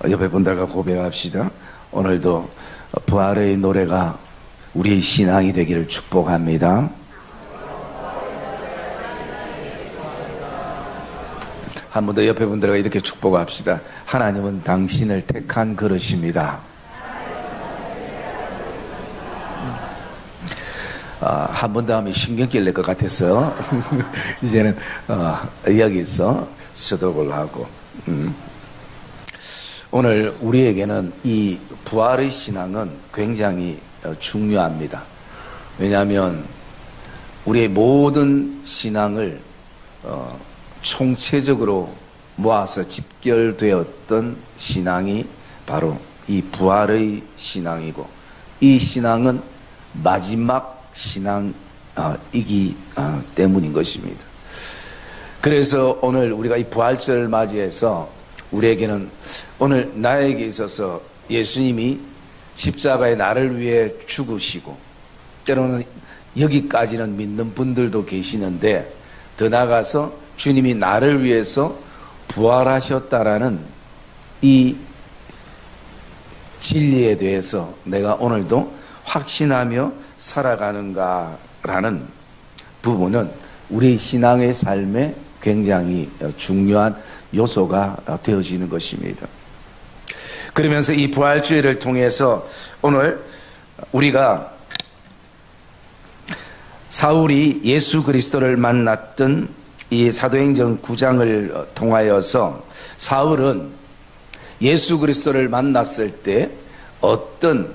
옆에 분들과 고백합시다. 오늘도 부활의 노래가 우리의 신앙이 되기를 축복합니다. 한 번 더 옆에 분들과 이렇게 축복합시다. 하나님은 당신을 택한 그릇입니다. 한 번 더 하면 신경질 낼 것 같아서 이제는 여기서 스톱을 하고 오늘 우리에게는 이 부활의 신앙은 굉장히 중요합니다. 왜냐하면 우리의 모든 신앙을 총체적으로 모아서 집결되었던 신앙이 바로 이 부활의 신앙이고, 이 신앙은 마지막 신앙이기 때문인 것입니다. 그래서 오늘 우리가 이 부활절을 맞이해서 우리에게는 오늘 나에게 있어서 예수님이 십자가에 나를 위해 죽으시고, 때로는 여기까지는 믿는 분들도 계시는데 더 나아가서 주님이 나를 위해서 부활하셨다라는 이 진리에 대해서 내가 오늘도 확신하며 살아가는가라는 부분은 우리 신앙의 삶에 굉장히 중요한 요소가 되어지는 것입니다. 그러면서 이 부활주의를 통해서 오늘 우리가 사울이 예수 그리스도를 만났던 이 사도행전 9장을 통하여서 사울은 예수 그리스도를 만났을 때 어떤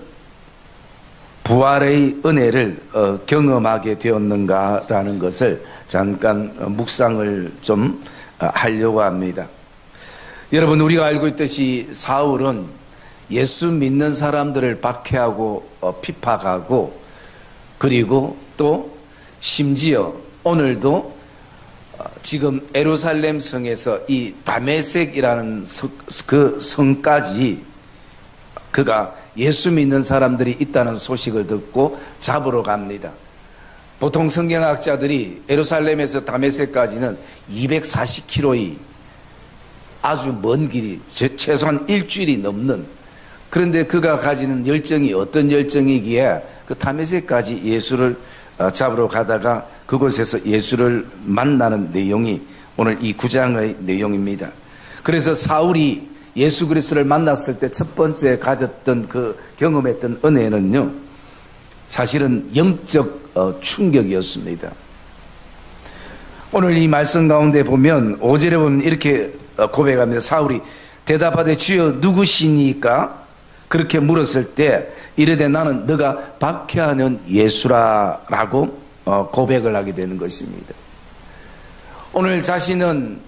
부활의 은혜를 경험하게 되었는가라는 것을 잠깐 묵상을 좀 하려고 합니다. 여러분, 우리가 알고 있듯이 사울은 예수 믿는 사람들을 박해하고 핍박하고, 그리고 또 심지어 오늘도 지금 예루살렘 성에서 이 다메섹이라는 그 성까지 그가 예수 믿는 사람들이 있다는 소식을 듣고 잡으러 갑니다. 보통 성경학자들이 예루살렘에서 다메섹까지는 240km의 아주 먼 길이, 최소한 일주일이 넘는, 그런데 그가 가지는 열정이 어떤 열정이기에 그 다메섹까지 예수를 잡으러 가다가 그곳에서 예수를 만나는 내용이 오늘 이 9장의 내용입니다. 그래서 사울이 예수 그리스도를 만났을 때 첫 번째 가졌던 그 경험했던 은혜는요, 사실은 영적 충격이었습니다. 오늘 이 말씀 가운데 보면 5절에 보면 이렇게 고백합니다. 사울이 대답하되 주여 누구시니까? 그렇게 물었을 때 이르되 나는 너가 박해하는 예수라라고 고백을 하게 되는 것입니다. 오늘 자신은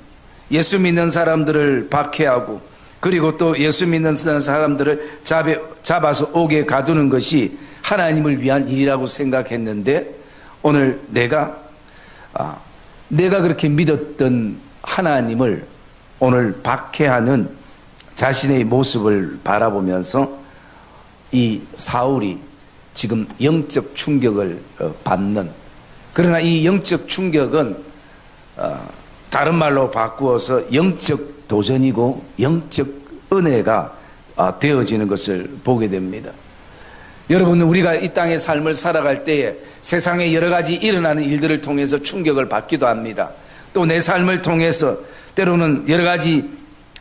예수 믿는 사람들을 박해하고, 그리고 또 예수 믿는 사람들을 잡아서 옥에 가두는 것이 하나님을 위한 일이라고 생각했는데, 오늘 내가 그렇게 믿었던 하나님을 오늘 박해하는 자신의 모습을 바라보면서 이 사울이 지금 영적 충격을 받는, 그러나 이 영적 충격은 다른 말로 바꾸어서 영적 도전이고 영적 은혜가 되어지는 것을 보게 됩니다. 여러분, 우리가 이 땅의 삶을 살아갈 때에 세상에 여러 가지 일어나는 일들을 통해서 충격을 받기도 합니다. 또 내 삶을 통해서 때로는 여러 가지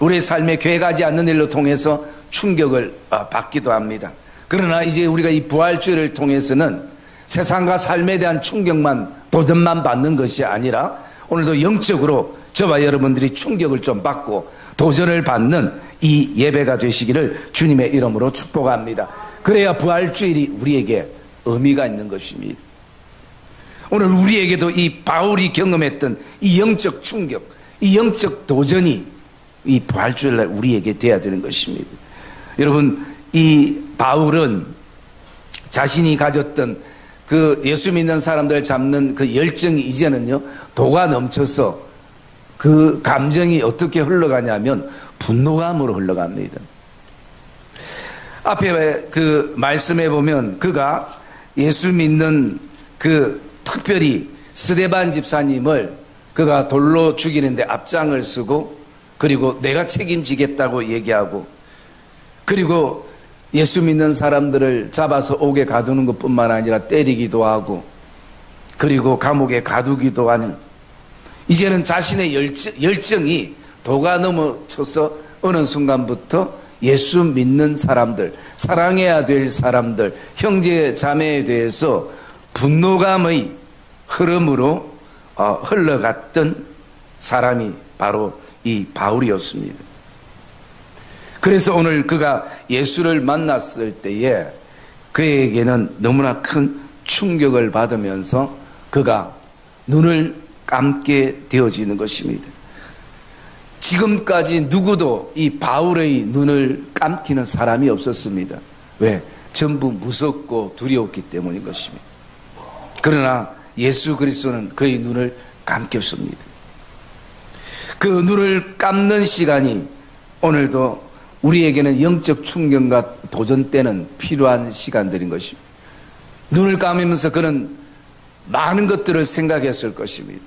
우리의 삶에 계획하지 않는 일로 통해서 충격을 받기도 합니다. 그러나 이제 우리가 이 부활주의를 통해서는 세상과 삶에 대한 충격만, 도전만 받는 것이 아니라 오늘도 영적으로 저와 여러분들이 충격을 좀 받고 도전을 받는 이 예배가 되시기를 주님의 이름으로 축복합니다. 그래야 부활주일이 우리에게 의미가 있는 것입니다. 오늘 우리에게도 이 바울이 경험했던 이 영적 충격, 이 영적 도전이 이 부활주일날 우리에게 돼야 되는 것입니다. 여러분, 이 바울은 자신이 가졌던 그 예수 믿는 사람들 잡는 그 열정이 이제는요, 도가 넘쳐서 그 감정이 어떻게 흘러가냐면 분노감으로 흘러갑니다. 앞에 그 말씀에 보면 그가 예수 믿는 그 특별히 스데반 집사님을 그가 돌로 죽이는데 앞장을 서고, 그리고 내가 책임지겠다고 얘기하고, 그리고 예수 믿는 사람들을 잡아서 옥에 가두는 것뿐만 아니라 때리기도 하고 그리고 감옥에 가두기도 하는, 이제는 자신의 열정이 도가 넘어쳐서 어느 순간부터 예수 믿는 사람들, 사랑해야 될 사람들, 형제 자매에 대해서 분노감의 흐름으로 흘러갔던 사람이 바로 이 바울이었습니다. 그래서 오늘 그가 예수를 만났을 때에 그에게는 너무나 큰 충격을 받으면서 그가 눈을 감게 되어지는 것입니다. 지금까지 누구도 이 바울의 눈을 감기는 사람이 없었습니다. 왜? 전부 무섭고 두려웠기 때문인 것입니다. 그러나 예수 그리스도는 그의 눈을 감겼습니다. 그 눈을 감는 시간이 오늘도 우리에게는 영적 충격과 도전 때는 필요한 시간들인 것입니다. 눈을 감으면서 그는 많은 것들을 생각했을 것입니다.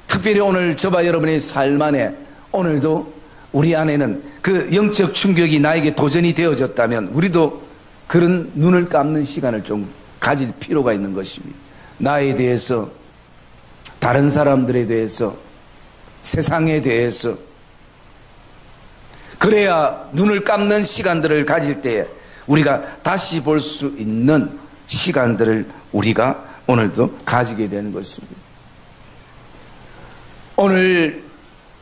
특별히 오늘 저와 여러분의 삶 안에 오늘도 우리 안에는 그 영적 충격이 나에게 도전이 되어졌다면 우리도 그런 눈을 감는 시간을 좀 가질 필요가 있는 것입니다. 나에 대해서, 다른 사람들에 대해서, 세상에 대해서. 그래야 눈을 감는 시간들을 가질 때에 우리가 다시 볼 수 있는 시간들을 우리가 오늘도 가지게 되는 것입니다. 오늘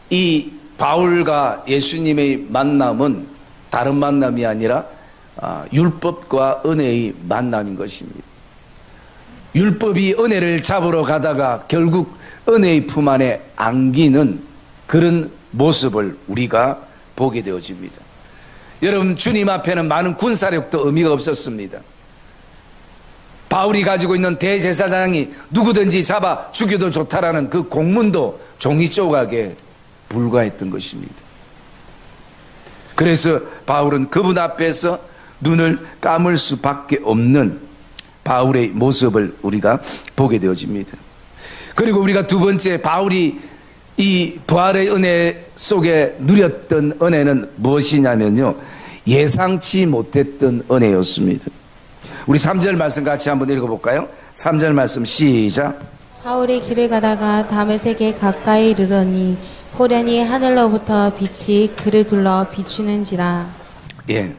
이 바울과 예수님의 만남은 다른 만남이 아니라 율법과 은혜의 만남인 것입니다. 율법이 은혜를 잡으러 가다가 결국 은혜의 품 안에 안기는 그런 모습을 우리가 보게 되어집니다. 여러분, 주님 앞에는 많은 군사력도 의미가 없었습니다. 바울이 가지고 있는 대제사장이 누구든지 잡아 죽여도 좋다라는 그 공문도 종이 조각에 불과했던 것입니다. 그래서 바울은 그분 앞에서 눈을 감을 수밖에 없는 바울의 모습을 우리가 보게 되어집니다. 그리고 우리가 두 번째, 바울이 이 부활의 은혜 속에 누렸던 은혜는 무엇이냐면요, 예상치 못했던 은혜였습니다. 우리 3절 말씀 같이 한번 읽어볼까요? 3절 말씀 시작. 사울이 길을 가다가 다메섹에 가까이 이르러니 호련히 하늘로부터 빛이 그를 둘러 비추는지라. 예,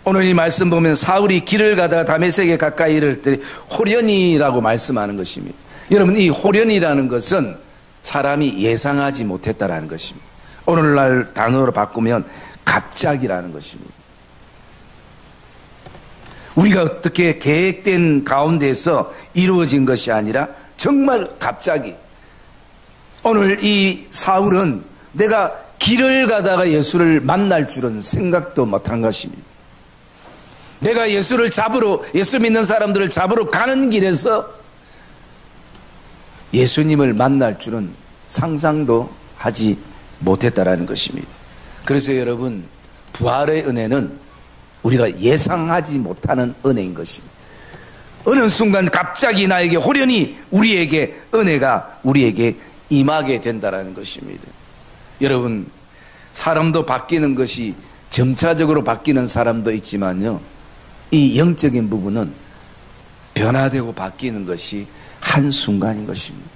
오늘 이 말씀 보면 사울이 길을 가다가 다메섹에 가까이 이를 때 호련히라고 말씀하는 것입니다. 여러분, 이 호련히라는 것은 사람이 예상하지 못했다라는 것입니다. 오늘날 단어로 바꾸면 갑자기라는 것입니다. 우리가 어떻게 계획된 가운데서 이루어진 것이 아니라 정말 갑자기. 오늘 이 사울은 내가 길을 가다가 예수를 만날 줄은 생각도 못한 것입니다. 내가 예수를 잡으러, 예수 믿는 사람들을 잡으러 가는 길에서 예수님을 만날 줄은 상상도 하지 못했다라는 것입니다. 그래서 여러분, 부활의 은혜는 우리가 예상하지 못하는 은혜인 것입니다. 어느 순간 갑자기 나에게 호련히 우리에게 은혜가 우리에게 임하게 된다라는 것입니다. 여러분, 사람도 바뀌는 것이 점차적으로 바뀌는 사람도 있지만요, 이 영적인 부분은 변화되고 바뀌는 것이 한순간인 것입니다.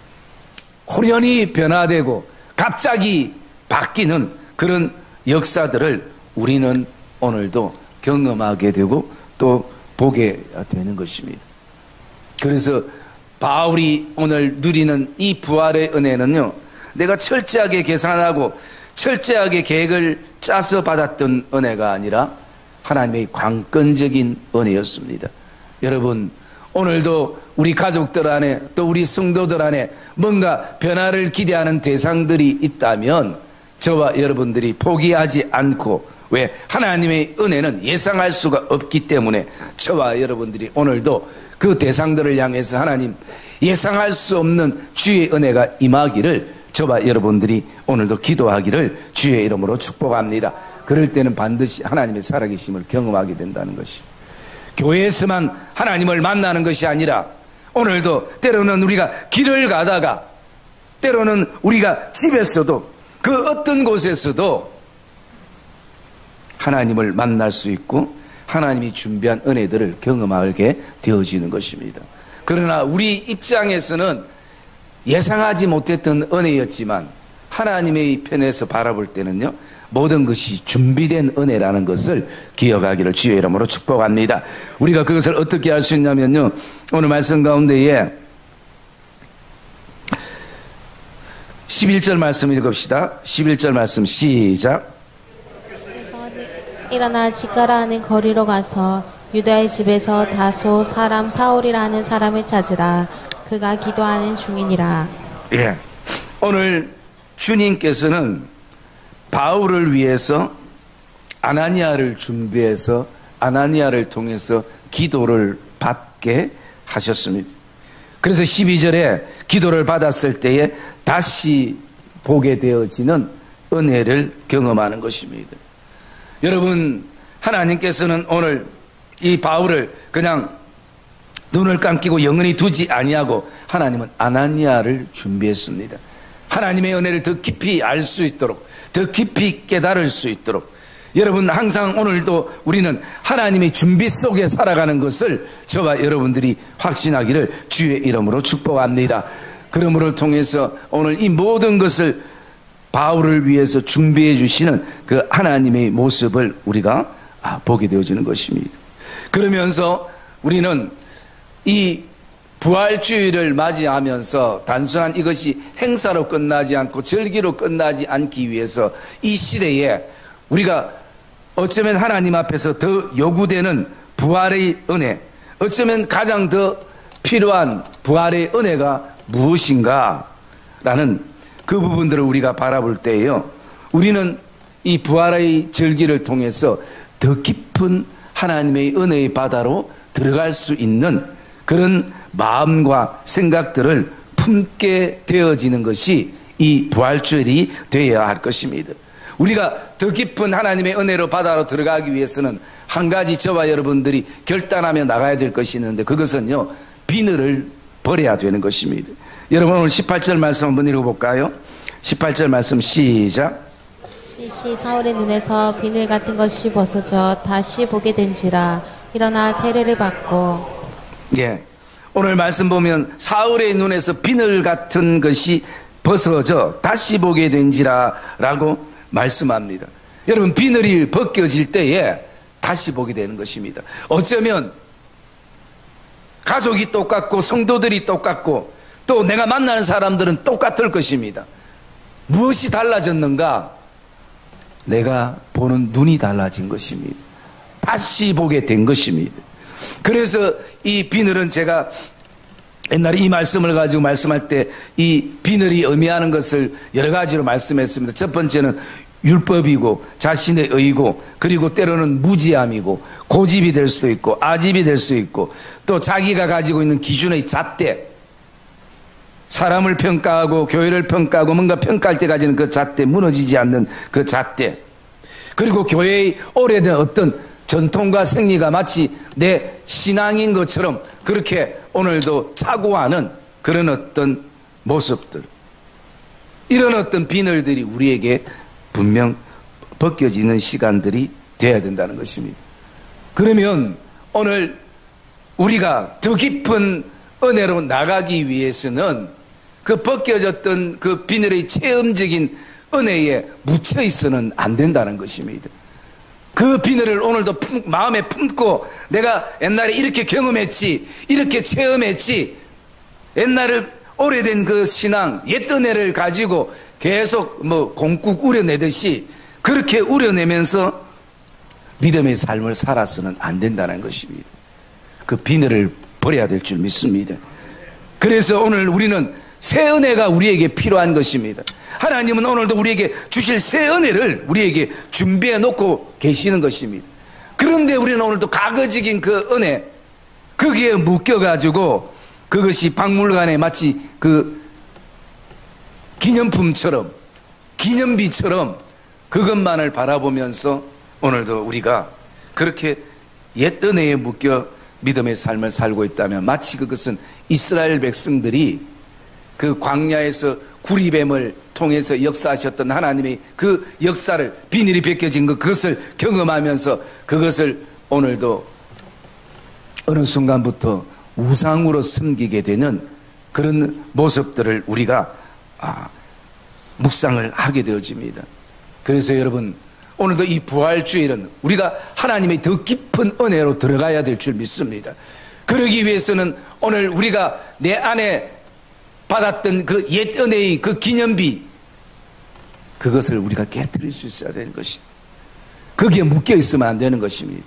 호련히 변화되고 갑자기 바뀌는 그런 역사들을 우리는 오늘도 경험하게 되고 또 보게 되는 것입니다. 그래서 바울이 오늘 누리는 이 부활의 은혜는요, 내가 철저하게 계산하고 철저하게 계획을 짜서 받았던 은혜가 아니라 하나님의 관건적인 은혜였습니다. 여러분, 오늘도 우리 가족들 안에 또 우리 성도들 안에 뭔가 변화를 기대하는 대상들이 있다면 저와 여러분들이 포기하지 않고, 왜? 하나님의 은혜는 예상할 수가 없기 때문에 저와 여러분들이 오늘도 그 대상들을 향해서 하나님, 예상할 수 없는 주의 은혜가 임하기를 저와 여러분들이 오늘도 기도하기를 주의 이름으로 축복합니다. 그럴 때는 반드시 하나님의 살아계심을 경험하게 된다는 것입니다. 교회에서만 하나님을 만나는 것이 아니라 오늘도 때로는 우리가 길을 가다가, 때로는 우리가 집에서도, 그 어떤 곳에서도 하나님을 만날 수 있고 하나님이 준비한 은혜들을 경험하게 되어지는 것입니다. 그러나 우리 입장에서는 예상하지 못했던 은혜였지만 하나님의 편에서 바라볼 때는요, 모든 것이 준비된 은혜라는 것을 기억하기를 주의 이름으로 축복합니다. 우리가 그것을 어떻게 알 수 있냐면요, 오늘 말씀 가운데에 11절 말씀 읽읍시다. 11절 말씀 시작. 일어나 직가라 하는 거리로 가서 유다의 집에서 다소 사람 사울이라는 사람을 찾으라. 그가 기도하는 중이니라. 예, 오늘 주님께서는 바울을 위해서 아나니아를 준비해서 아나니아를 통해서 기도를 받게 하셨습니다. 그래서 12절에 기도를 받았을 때에 다시 보게 되어지는 은혜를 경험하는 것입니다. 여러분, 하나님께서는 오늘 이 바울을 그냥 눈을 감기고 영원히 두지 아니하고 하나님은 아나니아를 준비했습니다. 하나님의 은혜를 더 깊이 알 수 있도록, 더 깊이 깨달을 수 있도록, 여러분 항상 오늘도 우리는 하나님의 준비 속에 살아가는 것을 저와 여러분들이 확신하기를 주의 이름으로 축복합니다. 그러므로 통해서 오늘 이 모든 것을 바울을 위해서 준비해 주시는 그 하나님의 모습을 우리가 보게 되어지는 것입니다. 그러면서 우리는 이 부활주의를 맞이하면서 단순한 이것이 행사로 끝나지 않고 절기로 끝나지 않기 위해서 이 시대에 우리가 어쩌면 하나님 앞에서 더 요구되는 부활의 은혜, 어쩌면 가장 더 필요한 부활의 은혜가 무엇인가 라는 그 부분들을 우리가 바라볼 때에요, 우리는 이 부활의 절기를 통해서 더 깊은 하나님의 은혜의 바다로 들어갈 수 있는 그런 마음과 생각들을 품게 되어지는 것이 이 부활절이 되어야 할 것입니다. 우리가 더 깊은 하나님의 은혜로 바다로 들어가기 위해서는 한 가지 저와 여러분들이 결단하며 나가야 될 것이 있는데, 그것은요, 비늘을 버려야 되는 것입니다. 여러분 오늘 18절 말씀 한번 읽어볼까요? 18절 말씀 시작. 시시 사울의 눈에서 비늘 같은 것이 벗어져 다시 보게 된지라. 일어나 세례를 받고. 예, 오늘 말씀 보면 사울의 눈에서 비늘 같은 것이 벗어져 다시 보게 된지라 라고 말씀합니다. 여러분, 비늘이 벗겨질 때에 다시 보게 되는 것입니다. 어쩌면 가족이 똑같고 성도들이 똑같고 또 내가 만나는 사람들은 똑같을 것입니다. 무엇이 달라졌는가? 내가 보는 눈이 달라진 것입니다. 다시 보게 된 것입니다. 그래서 이 비늘은, 제가 옛날에 이 말씀을 가지고 말씀할 때 이 비늘이 의미하는 것을 여러 가지로 말씀했습니다. 첫 번째는 율법이고 자신의 의고, 그리고 때로는 무지함이고 고집이 될 수도 있고 아집이 될 수 있고, 또 자기가 가지고 있는 기준의 잣대, 사람을 평가하고 교회를 평가하고 뭔가 평가할 때 가지는 그 잣대, 무너지지 않는 그 잣대, 그리고 교회의 오래된 어떤 전통과 생리가 마치 내 신앙인 것처럼 그렇게 오늘도 착오하는 그런 어떤 모습들, 이런 어떤 비늘들이 우리에게 분명 벗겨지는 시간들이 돼야 된다는 것입니다. 그러면 오늘 우리가 더 깊은 은혜로 나가기 위해서는 그 벗겨졌던 그 비늘의 체험적인 은혜에 묻혀 있어는 안 된다는 것입니다. 그 비늘을 오늘도 마음에 품고 내가 옛날에 이렇게 경험했지, 이렇게 체험했지, 옛날에 오래된 그 신앙, 옛 은혜를 가지고 계속 공국 우려내듯이 그렇게 우려내면서 믿음의 삶을 살아서는 안 된다는 것입니다. 그 비늘을 버려야 될 줄 믿습니다. 그래서 오늘 우리는 새 은혜가 우리에게 필요한 것입니다. 하나님은 오늘도 우리에게 주실 새 은혜를 우리에게 준비해 놓고 계시는 것입니다. 그런데 우리는 오늘도 과거적인 그 은혜, 거기에 묶여가지고 그것이 박물관에 마치 그 기념품처럼, 기념비처럼 그것만을 바라보면서 오늘도 우리가 그렇게 옛 은혜에 묶여 믿음의 삶을 살고 있다면, 마치 그것은 이스라엘 백성들이 그 광야에서 구리뱀을 통해서 역사하셨던 하나님의 그 역사를 비늘이 벗겨진 것, 그것을 경험하면서 그것을 오늘도 어느 순간부터 우상으로 섬기게 되는 그런 모습들을 우리가 묵상을 하게 되어집니다. 그래서 여러분, 오늘도 이 부활주일은 우리가 하나님의 더 깊은 은혜로 들어가야 될 줄 믿습니다. 그러기 위해서는 오늘 우리가 내 안에 받았던 그 옛 은혜의 그 기념비, 그것을 우리가 깨뜨릴 수 있어야 되는 것입니다. 거기에 묶여 있으면 안 되는 것입니다.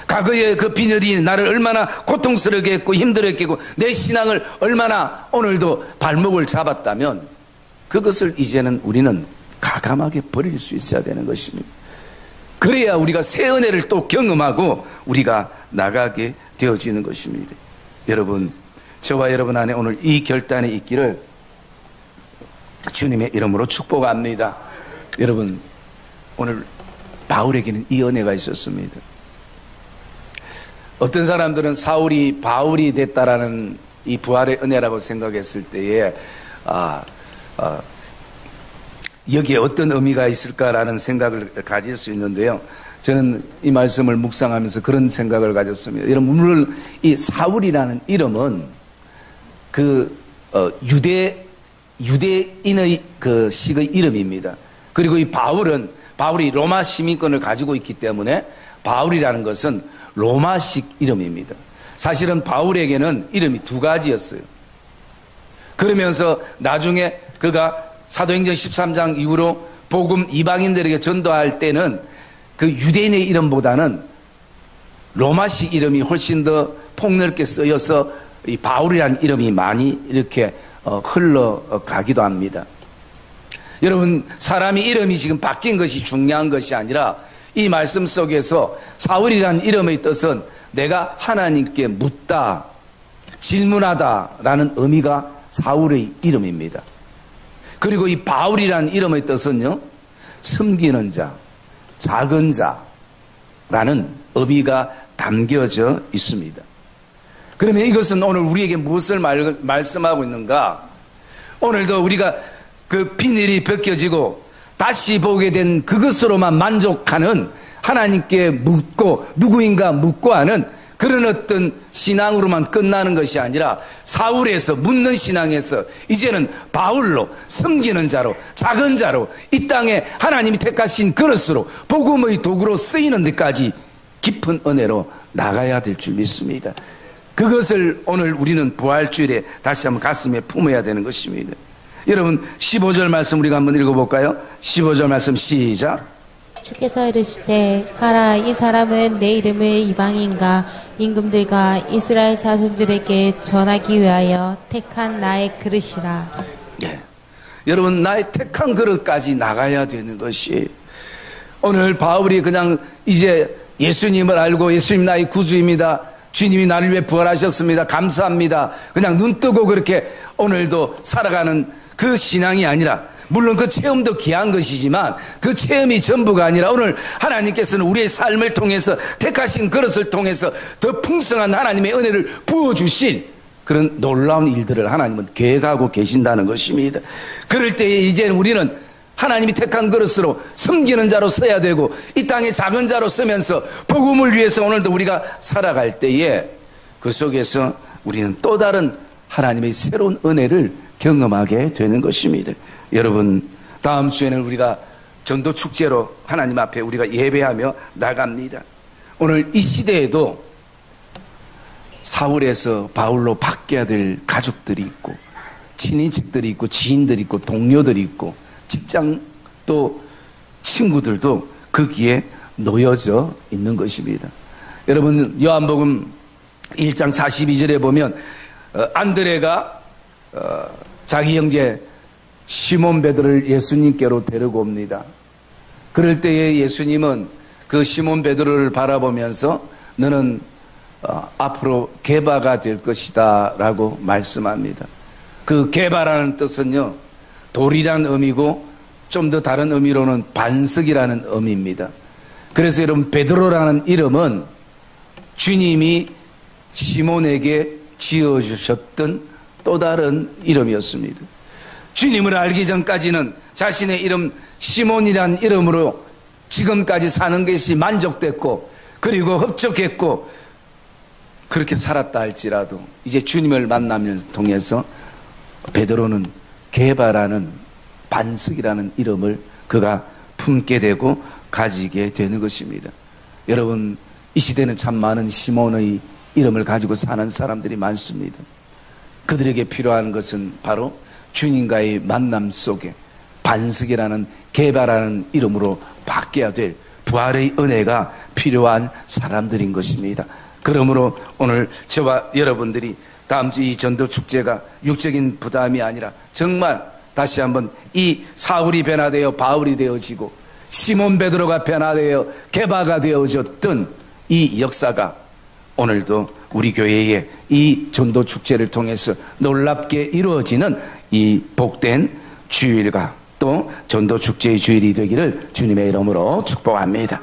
과거의 그 비늘이 나를 얼마나 고통스럽게 했고 힘들었게 했고 내 신앙을 얼마나 오늘도 발목을 잡았다면 그것을 이제는 우리는 가감하게 버릴 수 있어야 되는 것입니다. 그래야 우리가 새 은혜를 또 경험하고 우리가 나가게 되어지는 것입니다. 여러분, 저와 여러분 안에 오늘 이 결단이 있기를 주님의 이름으로 축복합니다. 여러분, 오늘 바울에게는 이 은혜가 있었습니다. 어떤 사람들은 사울이 바울이 됐다라는 이 부활의 은혜라고 생각했을 때에 여기에 어떤 의미가 있을까라는 생각을 가질 수 있는데요. 저는 이 말씀을 묵상하면서 그런 생각을 가졌습니다. 여러분, 물론 이 사울이라는 이름은 그 유대인의 그 식의 이름입니다. 그리고 이 바울이 로마 시민권을 가지고 있기 때문에 바울이라는 것은 로마식 이름입니다. 사실은 바울에게는 이름이 두 가지였어요. 그러면서 나중에 그가 사도행전 13장 이후로 복음 이방인들에게 전도할 때는 그 유대인의 이름보다는 로마식 이름이 훨씬 더 폭넓게 쓰여서 이 바울이라는 이름이 많이 이렇게 흘러가기도 합니다. 여러분, 사람이 이름이 지금 바뀐 것이 중요한 것이 아니라 이 말씀 속에서 사울이라는 이름의 뜻은 내가 하나님께 묻다, 질문하다라는 의미가 사울의 이름입니다. 그리고 이 바울이라는 이름의 뜻은요, 섬기는 자, 작은 자라는 의미가 담겨져 있습니다. 그러면 이것은 오늘 우리에게 무엇을 말씀하고 있는가? 오늘도 우리가 그 비늘이 벗겨지고 다시 보게 된 그것으로만 만족하는, 하나님께 묻고 누구인가 묻고 하는 그런 어떤 신앙으로만 끝나는 것이 아니라 사울에서 묻는 신앙에서 이제는 바울로, 섬기는 자로, 작은 자로, 이 땅에 하나님이 택하신 그릇으로 복음의 도구로 쓰이는 데까지 깊은 은혜로 나가야 될 줄 믿습니다. 그것을 오늘 우리는 부활주일에 다시 한번 가슴에 품어야 되는 것입니다. 여러분, 15절 말씀 우리가 한번 읽어볼까요? 15절 말씀 시작. 주께서 이르시되 가라, 이 사람은 내 이름을 이방인과 임금들과 이스라엘 자손들에게 전하기 위하여 택한 나의 그릇이라. 예. 여러분, 나의 택한 그릇까지 나가야 되는 것이, 오늘 바울이 그냥 이제 예수님을 알고 예수님 나의 구주입니다, 주님이 나를 위해 부활하셨습니다, 감사합니다, 그냥 눈 뜨고 그렇게 오늘도 살아가는 그 신앙이 아니라, 물론 그 체험도 귀한 것이지만 그 체험이 전부가 아니라 오늘 하나님께서는 우리의 삶을 통해서 택하신 그릇을 통해서 더 풍성한 하나님의 은혜를 부어주실 그런 놀라운 일들을 하나님은 계획하고 계신다는 것입니다. 그럴 때에 이제 우리는 하나님이 택한 그릇으로 섬기는 자로 써야 되고 이 땅의 작은 자로 쓰면서 복음을 위해서 오늘도 우리가 살아갈 때에 그 속에서 우리는 또 다른 하나님의 새로운 은혜를 경험하게 되는 것입니다. 여러분, 다음 주에는 우리가 전도 축제로 하나님 앞에 우리가 예배하며 나갑니다. 오늘 이 시대에도 사울에서 바울로 바뀌어야 될 가족들이 있고 친인척들이 있고 지인들이 있고 동료들이 있고 직장 또 친구들도 거기에 놓여져 있는 것입니다. 여러분, 요한복음 1장 42절에 보면 안드레가 자기 형제 시몬 베드로를 예수님께로 데리고 옵니다. 그럴 때에 예수님은 그 시몬 베드로를 바라보면서 너는 앞으로 게바가 될 것이다 라고 말씀합니다. 그 게바라는 뜻은요, 돌이라는 의미고 좀 더 다른 의미로는 반석이라는 의미입니다. 그래서 여러분, 베드로라는 이름은 주님이 시몬에게 지어주셨던 또 다른 이름이었습니다. 주님을 알기 전까지는 자신의 이름 시몬이란 이름으로 지금까지 사는 것이 만족됐고 그리고 흡족했고 그렇게 살았다 할지라도 이제 주님을 만나면서 통해서 베드로는 게바라는 반석이라는 이름을 그가 품게 되고 가지게 되는 것입니다. 여러분, 이 시대는 참 많은 시몬의 이름을 가지고 사는 사람들이 많습니다. 그들에게 필요한 것은 바로 주님과의 만남 속에 반석이라는 게바라는 이름으로 바뀌어야 될 부활의 은혜가 필요한 사람들인 것입니다. 그러므로 오늘 저와 여러분들이 다음 주 이 전도 축제가 육적인 부담이 아니라 정말 다시 한번 이 사울이 변화되어 바울이 되어지고 시몬 베드로가 변화되어 게바가 되어졌던 이 역사가 오늘도 우리 교회의 이 전도 축제를 통해서 놀랍게 이루어지는 이 복된 주일과 또 전도 축제의 주일이 되기를 주님의 이름으로 축복합니다.